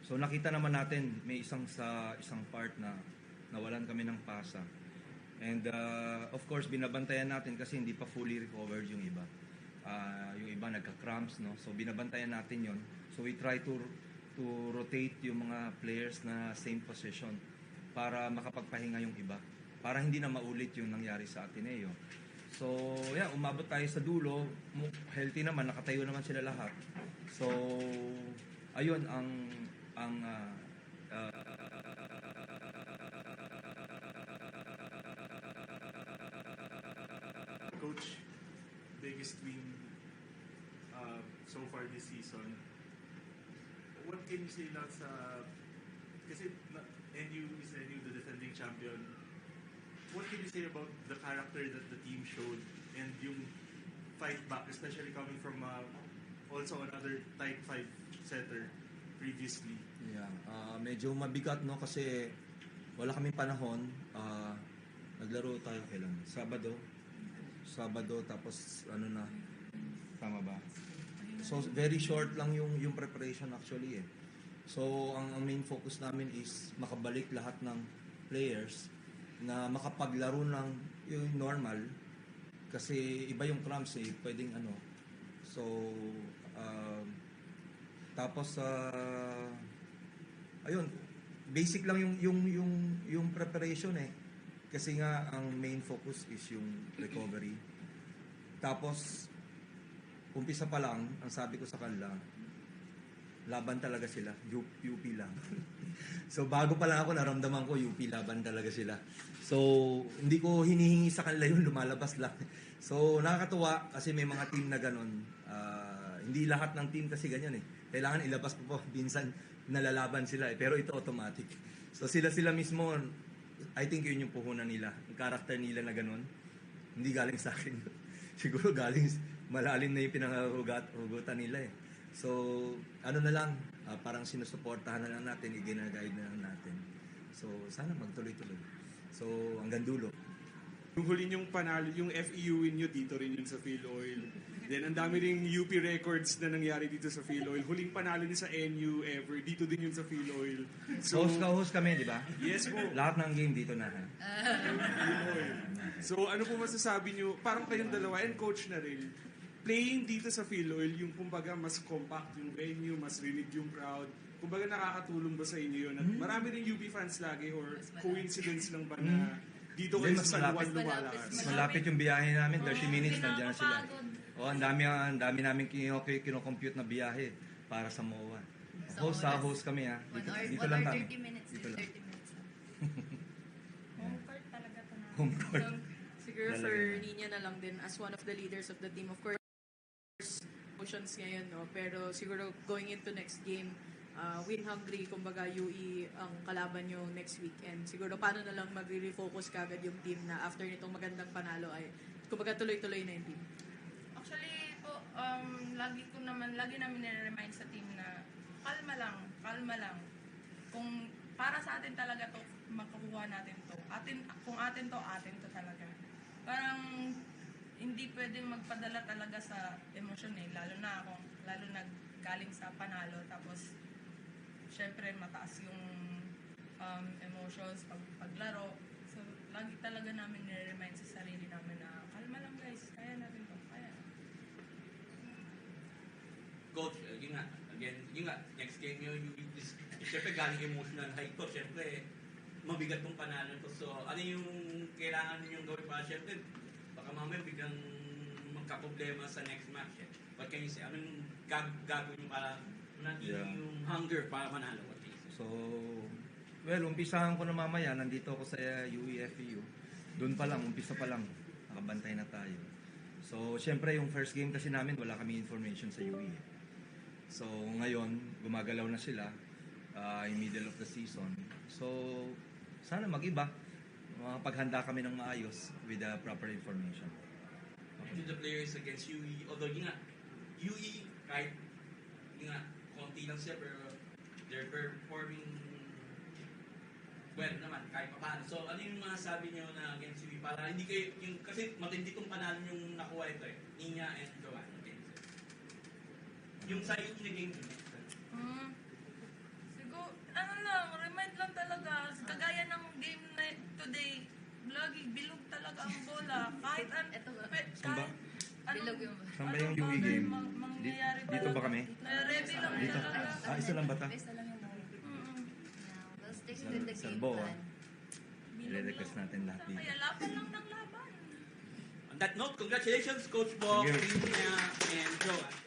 So nakita naman natin may isang part na nawalan kami ng pasa. And of course binabantayan natin kasi hindi pa fully recovered yung iba. Yung iba nagka-cramps, no? So binabantayan natin yon. So we try to rotate yung mga players na same position para makapagpahinga yung iba. Para hindi na maulit yung nangyari sa Ateneo. So, yeah, umabot tayo sa dulo. Healthy naman, nakatayo naman sila lahat. So, ayun ang Coach, biggest win so far this season. What can you say lang sa... Kasi NU is NU, the defending champion. What can you say about the character that the team showed and yung fight back, especially coming from also another type 5 setter previously? yeah, medyo mabigat, no? Kasi wala kaming panahon. Naglaro tayo kailan? Sabado, tapos ano na, tama ba? So very short lang yung preparation actually eh. So ang main focus namin is makabalik lahat ng players na makapaglaro ng yung normal kasi iba yung cramps eh, pwedeng ano. So tapos ayun, basic lang yung preparation eh. Kasi nga ang main focus is yung recovery. Tapos umpisa pa lang, ang sabi ko sa kanila, laban talaga sila. UP lang. So, bago pa lang ako, naramdaman ko, UP laban talaga sila. So, hindi ko hinihingi sa kanila yun, lumalabas lang. So, nakakatuwa kasi may mga team na ganun. Hindi lahat ng team kasi ganyan eh. Kailangan ilabas po. Minsan, nalalaban sila eh. Pero ito automatic. So, sila mismo, I think yun yung puhunan nila. Yung character nila na ganun. Hindi galing sa akin. Siguro galing malalim na yung pinangahugutan nila eh. So, ano na lang, parang sinusuportahan na lang natin, i-gina-guide na lang natin. So, sana magtuloy-tuloy. So, hanggang dulo. Yung huli yung panalo, yung FEU nyo dito rin yun sa PhilOil. Then, ang dami rin UP records na nangyari dito sa PhilOil. Huling panalo niya sa NU ever, dito din yun sa PhilOil. So, host kami, di ba? Yes po. Lahat ng game dito na. PhilOil. So, ano po masasabi nyo? Parang kayong dalawa, and coach na rin. Playing dito sa PhilOil, yung kumbaga mas compact yung venue, mas rinig yung crowd. Kumbaga nakakatulong ba sa inyo yun? At marami rin UP fans lagi or coincidence lang ba na dito kayo sa San Juan lumalakas? Malapit yung biyahe namin, 30 minutes, nandiyan na sila. Ang dami namin kino-compute na biyahe para sa MOA. Host kami ha. Dito lang kami. 30 minutes. Dito lang. 30 minutes. Home court talaga ito na. Home court. Siguro for Nina na lang din as one of the leaders of the team. Of course, emotions ngayon, no? Pero siguro going into next game, win hungry, kumbaga UE ang kalaban nyo next weekend. Siguro paano na lang mag-refocus kagad yung team na after nitong magandang panalo ay kumbaga tuloy-tuloy na yung team? Actually po, lagi namin nire-remind sa team na kalma lang. Kung para sa atin talaga to, makakuha natin to. Kung atin to talaga. Parang hindi pwedeng magpadala talaga sa emosyon eh. Lalo na galing sa panalo. Tapos, syempre, mataas yung emotions, paglaro. So, lagi talaga namin nire-remind sa sarili namin na kalma lang guys, kaya natin to. Kaya. Coach, yun nga, next game yun, syempre galing emotional high to, syempre, mabigat tong panalo to. So, ano yung kailangan ninyong gawin para? Syempre, baka mamaya biglang magka-problema sa next match. Eh. What can you say? Anong gagawin nyo para yung hunger para manalo? What can you say? So, well, umpisahan ko na mamaya. Nandito ako sa UEFU. Doon pa lang, umpisa pa lang. Nakabantay na tayo. So, syempre yung first game kasi namin, wala kami information sa UE. So, ngayon, gumagalaw na sila in middle of the season. So, sana mag-iba. Makapaghanda kami ng maayos with the proper information. To the players against UE, although yun nga, UE, kahit yun nga, konti lang siya, pero they're performing well naman, kahit pa paano. So, ano yung mga sabi niyo na against UE para hindi kayo, kasi matindi kong panalo yung nakuha ito eh, Nina and Joanne. Okay, so, yung sa UE na game, Siguro ang bola. Kahit Ito ba? Saan ba? Bilog yung... Saan ba yung UE game? mangyayari Dito ba kami? Ready lang Dito? talaga. Isa lang ba ta? Best na lang yung ball. Mm-mm. Yeah, we'll stick with the game Salbo, plan. I-request natin lahat dito. Kaya laban lang ng laban. On that note, congratulations, Coach Bo, Thank you. Rina, and Joe.